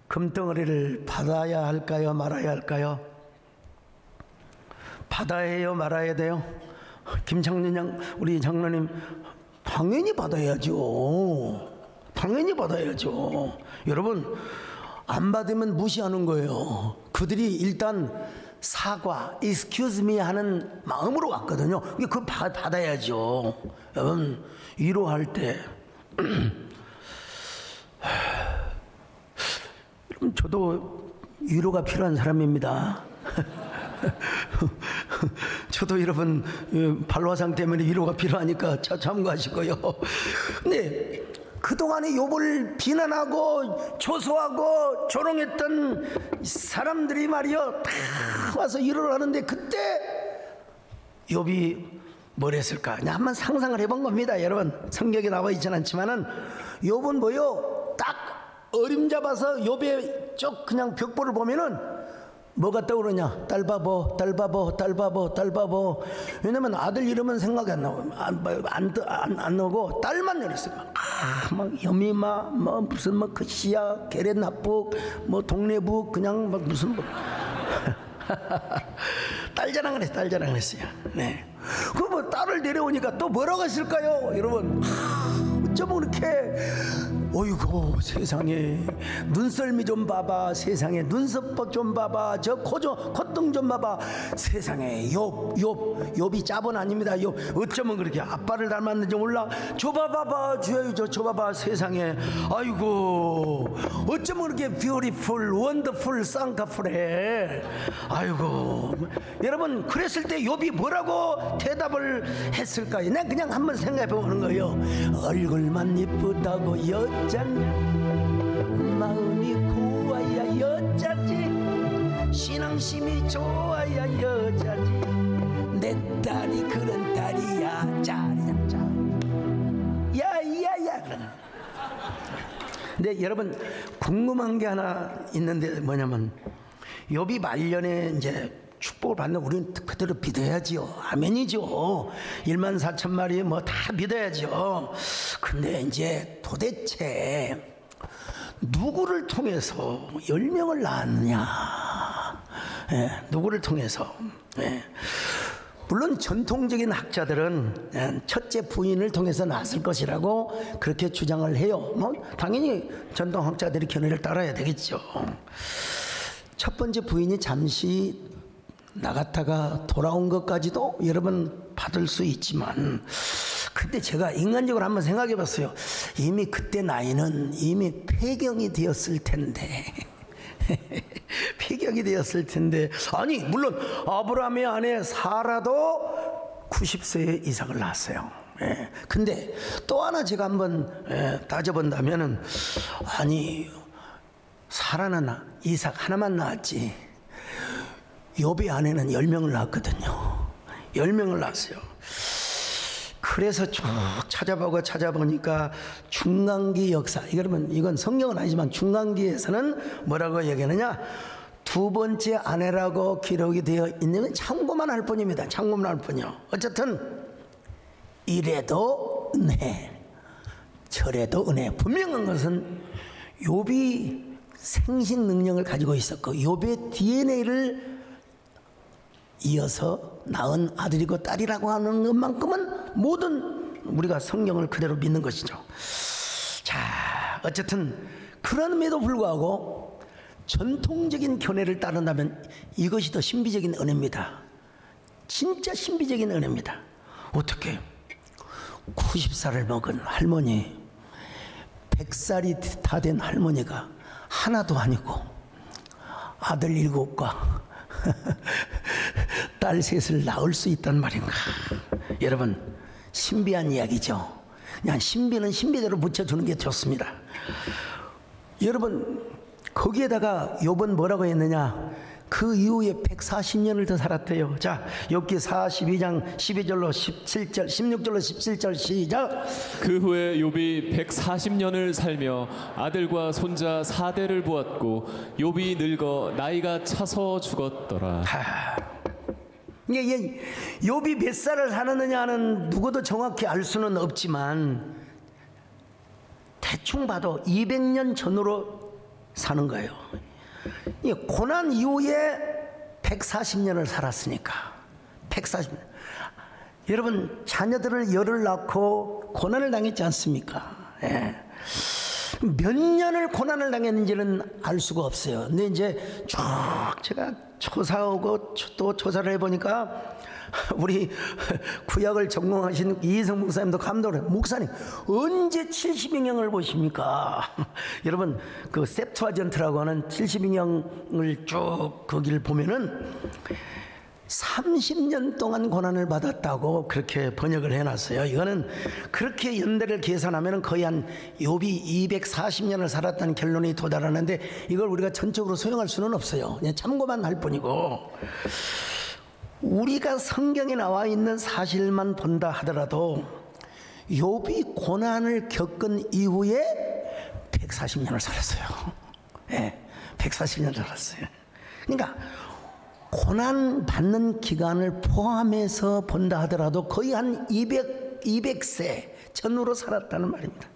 S2: 금덩어리를 받아야 할까요, 말아야 할까요? 받아야 해요, 말아야 돼요? 김창년 우리 장로님, 당연히 받아야죠. 당연히 받아야죠. 여러분, 안 받으면 무시하는 거예요. 그들이 일단 사과, excuse me 하는 마음으로 왔거든요. 그거 받아야죠. 여러분, 위로할 때 여러분, 저도 위로가 필요한 사람입니다. 저도 여러분 발화상 때문에 위로가 필요하니까 참고하시고요. 근데 그동안에 욥을 비난하고 조소하고 조롱했던 사람들이 말이요 다 와서 위로를 하는데, 그때 욥이 뭘 했을까? 그냥 한번 상상을 해본 겁니다. 여러분, 성경에 나와 있지는 않지만은 욥은 뭐요? 딱 어림잡아서 욥의 쪽 그냥 벽보를 보면은 뭐가 떠오르냐? 딸바보, 딸바보, 딸바보, 딸바보. 왜냐면 아들 이름은 생각이 안 나고 안 나고 딸만 내렸어요. 막 여미마, 뭐 무슨 뭐 그시야, 게레나북, 뭐 동네북, 그냥 막 무슨 뭐 딸 자랑을 했어요. 딸 자랑을 했어요. 네. 그 뭐 딸을 내려오니까 또 뭐라고 했을까요, 여러분? 어쩌면 그렇게, 어이구 세상에, 눈썰미 좀 봐봐, 세상에 눈썹 좀 봐봐, 저 콧등 좀 봐봐, 세상에. 욥이 짜본 아닙니다. 욥 어쩌면 그렇게 아빠를 닮았는지 몰라. 저 봐봐, 저 봐봐, 세상에. 아이고 어쩌면 그렇게 뷰티풀, 원더풀, 쌍꺼풀해. 아이고 여러분, 그랬을 때 욥이 뭐라고 대답을 했을까요? 난 그냥 한번 생각해 보는 거예요. 얼굴만 예쁘다고 여자냐, 마음이 고와야 여자지, 신앙심이 좋아야 여자지, 내 딸이 그런 딸이야. 짜리장짜 야야야. 근데 여러분, 궁금한 게 하나 있는데 뭐냐면, 욥이 말년에 이제 축복을 받는 우리는 그대로 믿어야지요. 아멘이죠. 14,000마리 뭐 다 믿어야죠. 근데 이제 도대체 누구를 통해서 10명을 낳았느냐? 누구를 통해서? 물론 전통적인 학자들은 첫째 부인을 통해서 낳았을 것이라고 그렇게 주장을 해요. 뭐 당연히 전통 학자들이 견해를 따라야 되겠죠. 첫 번째 부인이 잠시 나갔다가 돌아온 것까지도 여러분 받을 수 있지만, 근데 제가 인간적으로 한번 생각해 봤어요. 이미 그때 나이는 이미 폐경이 되었을 텐데 폐경이 되었을 텐데, 아니 물론 아브라함의 아내 사라도 90세 이상을 낳았어요. 근데 또 하나 제가 한번 따져본다면은, 아니 사라는 이삭 하나만 낳았지 욥의 아내는 10명을 낳았거든요. 10명을 낳았어요. 그래서 쭉 찾아보니까 중간기 역사, 이건 성경은 아니지만 중간기에서는 뭐라고 얘기하느냐, 두 번째 아내라고 기록이 되어 있는 건 참고만 할 뿐입니다. 참고만 할 뿐이요. 어쨌든 이래도 은혜, 저래도 은혜. 분명한 것은 욥이 생식 능력을 가지고 있었고 욥의 DNA를 이어서 낳은 아들이고 딸이라고 하는 것만큼은 모든 우리가 성경을 그대로 믿는 것이죠. 자, 어쨌든 그럼에도 불구하고 전통적인 견해를 따른다면 이것이 더 신비적인 은혜입니다. 진짜 신비적인 은혜입니다. 어떻게 90살을 먹은 할머니, 100살이 다 된 할머니가 하나도 아니고 아들 7과 딸 3을 낳을 수 있단 말인가. 여러분, 신비한 이야기죠. 그냥 신비는 신비대로 붙여주는 게 좋습니다. 여러분, 거기에다가 욥은 뭐라고 했느냐? 그 이후에 140년을 더 살았대요. 자, 욥기 42장 12절로 17절, 16절로 17절 시작.
S3: 그 후에 욥이 140년을 살며 아들과 손자 4대를 보았고 욥이 늙어 나이가 차서 죽었더라.
S2: 이게 욥이 몇 살을 살았느냐는 누구도 정확히 알 수는 없지만 대충 봐도 200년 전으로 사는 거예요. 고난 이후에 140년을 살았으니까 140년. 여러분, 자녀들을 열을 낳고 고난을 당했지 않습니까? 예. 몇 년을 고난을 당했는지는 알 수가 없어요. 근데 이제 쭉 제가 조사하고 또 조사를 해보니까 우리 구약을 전공하신 이희성 목사님도 감동을 해요. 목사님, 언제 70인형을 보십니까? 여러분, 그 셉투아전트라고 하는 70인형을 쭉 거기를 보면은 30년 동안 고난을 받았다고 그렇게 번역을 해놨어요. 이거는 그렇게 연대를 계산하면 거의 한 욥이 240년을 살았다는 결론이 도달하는데 이걸 우리가 전적으로 소용할 수는 없어요. 그냥 참고만 할 뿐이고, 우리가 성경에 나와 있는 사실만 본다 하더라도 욥이 고난을 겪은 이후에 140년을 살았어요. 네, 140년을 살았어요. 그러니까 고난 받는 기간을 포함해서 본다 하더라도 거의 한 200세 전후로 살았다는 말입니다.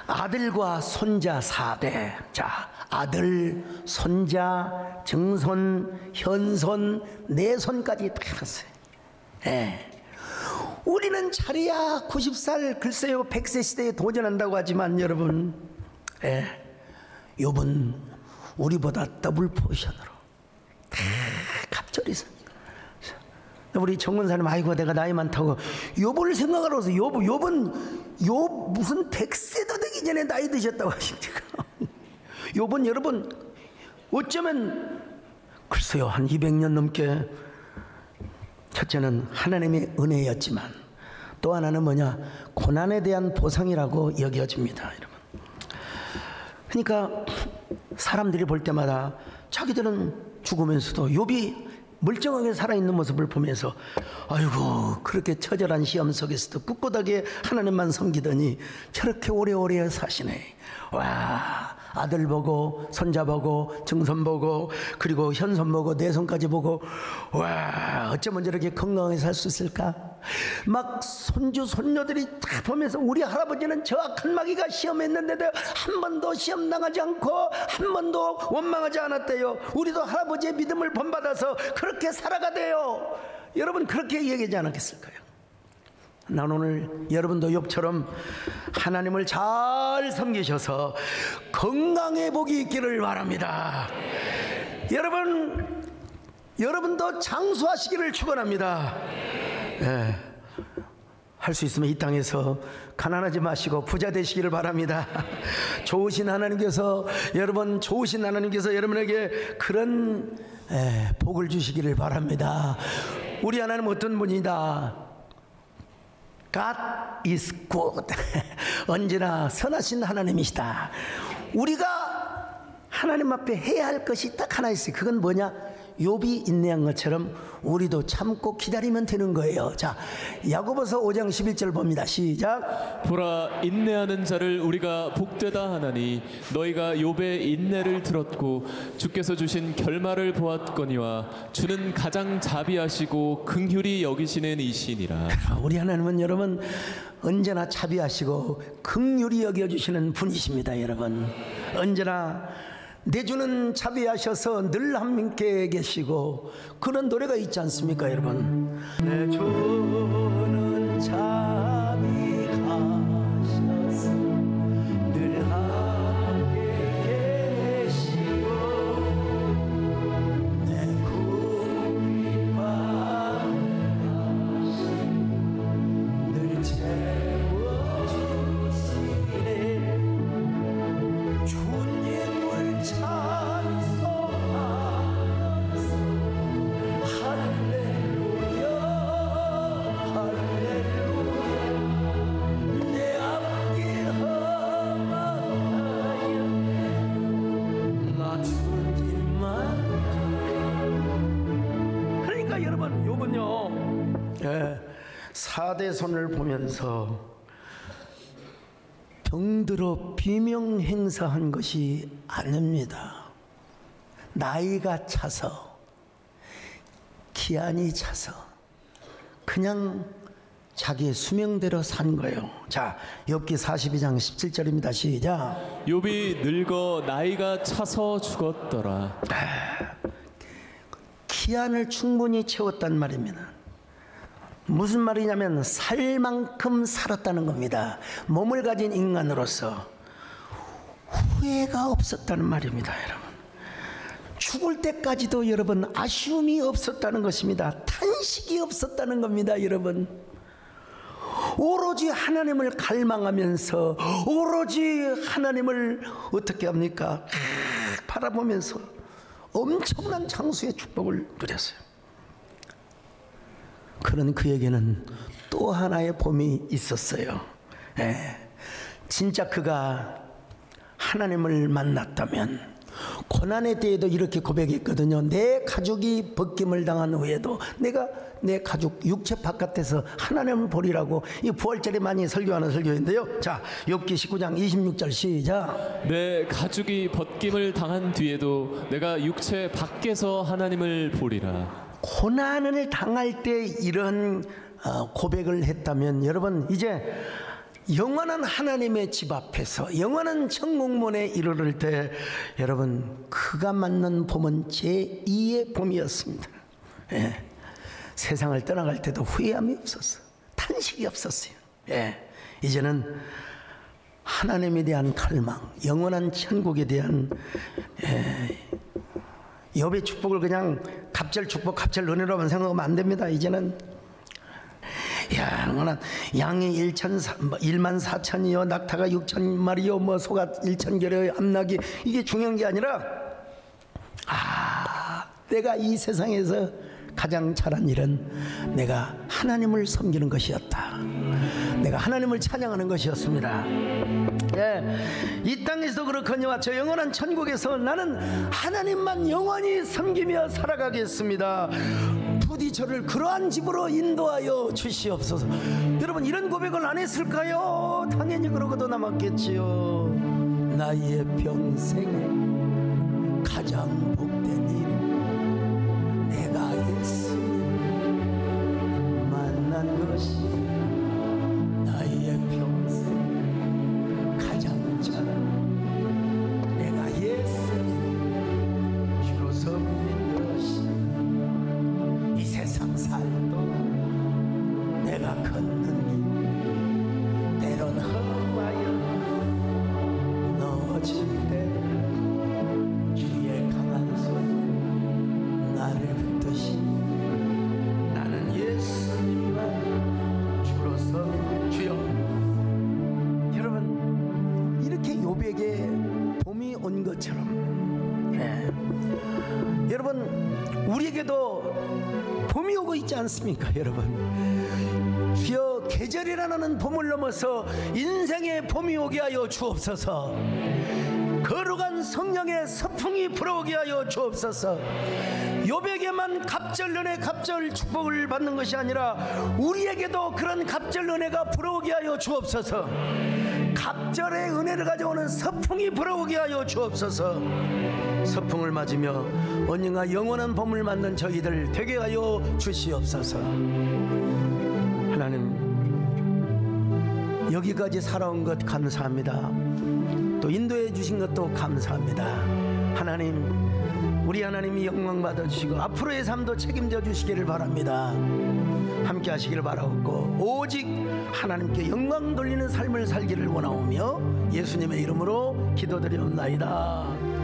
S2: 아들과 손자 4대. 자, 아들, 손자, 증손, 현손, 내손까지 다 갔어요. 예. 우리는 차례야 90살, 글쎄요 100세 시대에 도전한다고 하지만 여러분, 예, 욥은 우리보다 더블 포션으로 다 갑절이 있어요. 우리 정권사님, 아이고 내가 나이 많다고 욥을 생각하러서 욥은 무슨 100세도 되기 전에 나이 드셨다고 하십니까? 욥은 여러분 어쩌면 글쎄요 한 200년 넘게, 첫째는 하나님의 은혜였지만 또 하나는 뭐냐, 고난에 대한 보상이라고 여겨집니다. 여러분, 그러니까 사람들이 볼 때마다 자기들은 죽으면서도 욥이 멀쩡하게 살아있는 모습을 보면서 아이고 그렇게 처절한 시험 속에서도 꿋꿋하게 하나님만 섬기더니 저렇게 오래오래 사시네. 와, 아들 보고 손자 보고 증손 보고 그리고 현손 보고 내손까지 보고, 와, 어쩌면 저렇게 건강하게 살 수 있을까? 막 손주 손녀들이 다 보면서 우리 할아버지는 저 악한 마귀가 시험했는데도 한 번도 시험 나가지 않고 한 번도 원망하지 않았대요. 우리도 할아버지의 믿음을 본받아서 그렇게 살아가대요. 여러분 그렇게 얘기하지 않았겠을까요? 난 오늘 여러분도 욥처럼 하나님을 잘 섬기셔서 건강의 복이 있기를 바랍니다. 여러분도 장수하시기를 축원합니다. 네. 할 수 있으면 이 땅에서 가난하지 마시고 부자 되시기를 바랍니다. 좋으신 하나님께서 여러분에게 그런 복을 주시기를 바랍니다. 우리 하나님 어떤 분이다? God is good. 언제나 선하신 하나님이시다. 우리가 하나님 앞에 해야 할 것이 딱 하나 있어요. 그건 뭐냐? 욥이 인내한 것처럼 우리도 참고 기다리면 되는 거예요. 자, 야고보서 5장 11절 봅니다. 시작.
S3: 보라, 인내하는 자를 우리가 복되다 하나니 너희가 욥의 인내를 들었고 주께서 주신 결말을 보았거니와 주는 가장 자비하시고 긍휼히 여기시는 이시니라.
S2: 우리 하나님은 여러분 언제나 자비하시고 긍휼히 여겨주시는 분이십니다. 여러분 언제나 내 주는 자비하셔서 늘 함께 계시고 그런 노래가 있지 않습니까? 여러분 내 주는 자비하셔서 늘 함께 계시고 내 궁핍함 늘 채워주시네 주님을 찬송하면서 할렐루야 할렐루야 내 앞길 험악하여 낮추지만 그러니까 여러분 요번요 4대손을 보면서 병들어 비명 행사한 것이 아닙니다. 나이가 차서 기한이 차서 그냥 자기의 수명대로 산 거예요. 자, 욥기 42장 17절입니다. 시작.
S3: 욥이 늙어 나이가 차서 죽었더라.
S2: 기한을 충분히 채웠단 말입니다. 무슨 말이냐면 살 만큼 살았다는 겁니다. 몸을 가진 인간으로서 후회가 없었다는 말입니다. 여러분 죽을 때까지도 여러분 아쉬움이 없었다는 것입니다. 탄식이 없었다는 겁니다. 여러분 오로지 하나님을 갈망하면서 오로지 하나님을 어떻게 합니까? 바라보면서 엄청난 장수의 축복을 누렸어요. 그런 그에게는 또 하나의 봄이 있었어요. 진짜 그가 하나님을 만났다면 고난의 때에도 이렇게 고백했거든요. 내 가족이 벗김을 당한 후에도 내가 내 가족 육체 바깥에서 하나님을 보리라고 이 부활절에 많이 설교하는 설교인데요. 자, 욥기 19장 26절 시작.
S3: 내 가죽이 벗김을 당한 뒤에도 내가 육체 밖에서 하나님을 보리라.
S2: 고난을 당할 때 이런 고백을 했다면 여러분 이제 영원한 하나님의 집 앞에서 영원한 천국문에 이르를 때 여러분 그가 맞는 봄은 제2의 봄이었습니다. 세상을 떠나갈 때도 후회함이 없었어요. 탄식이 없었어요. 이제는 하나님에 대한 갈망, 영원한 천국에 대한 욥의 축복을 그냥 갑절 축복, 갑절 은혜로만 생각하면 안 됩니다. 이제는 영원한 양이 1만 4천이요 낙타가 6천 마리요 뭐 소가 1천 결여요 암낙이 이게 중요한 게 아니라 내가 이 세상에서 가장 잘한 일은 내가 하나님을 섬기는 것이었다. 내가 하나님을 찬양하는 것이었습니다. 이 땅에서도 그렇거니와 저 영원한 천국에서 나는 하나님만 영원히 섬기며 살아가겠습니다. 부디 저를 그러한 집으로 인도하여 주시옵소서. 여러분 이런 고백을 안 했을까요? 당연히 그러고도 남았겠지요. 나의 평생에 가장 복된 일 내가 예수 만난 것이 나의 평생 가장 잘한 내가 예수 주로 섬긴 것이 이 세상 살도 내가 걷는 길 때론 험하여 넘어질 때 주의 강한 손 나를 붙드시 나는 예수님만 주로서 주여. 여러분 이렇게 욥에게 봄이 온 것처럼 여러분 우리에게도 봄이 오고 있지 않습니까? 여러분 주여 계절이라는 봄을 넘어서 인생의 봄이 오게 하여 주옵소서. 거룩한 성령의 서풍이 불어오게 하여 주옵소서. 욥에게만 갑절 은혜, 갑절 축복을 받는 것이 아니라 우리에게도 그런 갑절 은혜가 불어오게 하여 주옵소서. 갑절의 은혜를 가져오는 서풍이 불어오게 하여 주옵소서. 서풍을 맞으며 언젠가 영원한 봄을 맞는 저희들 되게 하여 주시옵소서. 하나님, 여기까지 살아온 것 감사합니다. 또 인도해 주신 것도 감사합니다. 하나님, 우리 하나님이 영광 받아주시고 앞으로의 삶도 책임져 주시기를 바랍니다. 함께 하시기를 바라옵고 오직 하나님께 영광 돌리는 삶을 살기를 원하오며 예수님의 이름으로 기도드리옵나이다.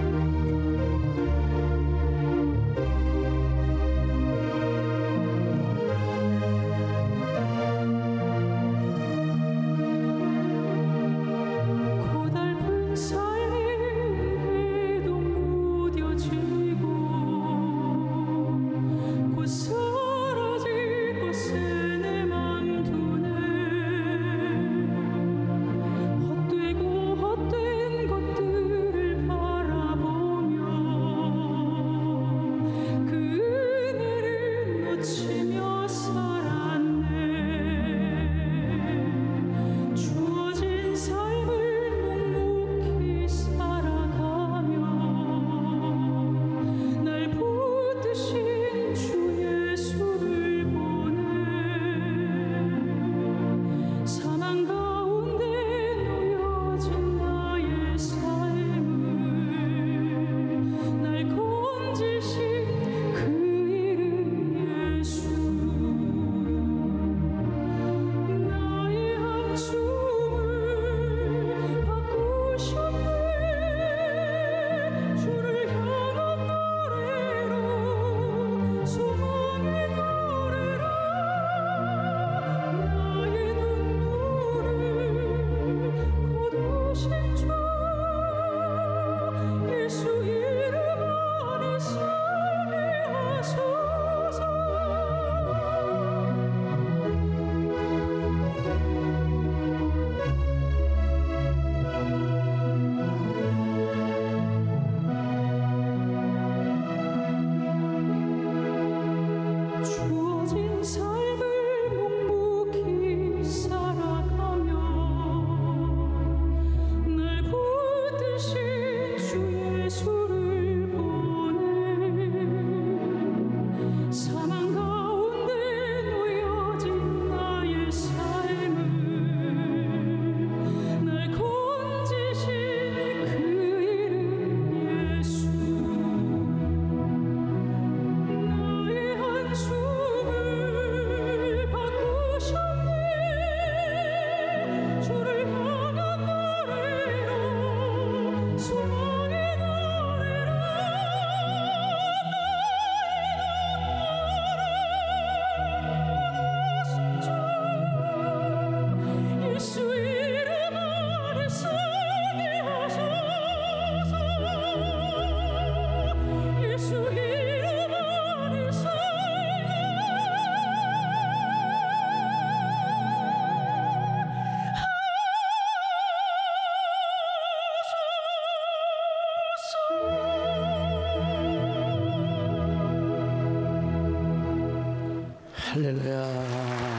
S2: 할렐루야.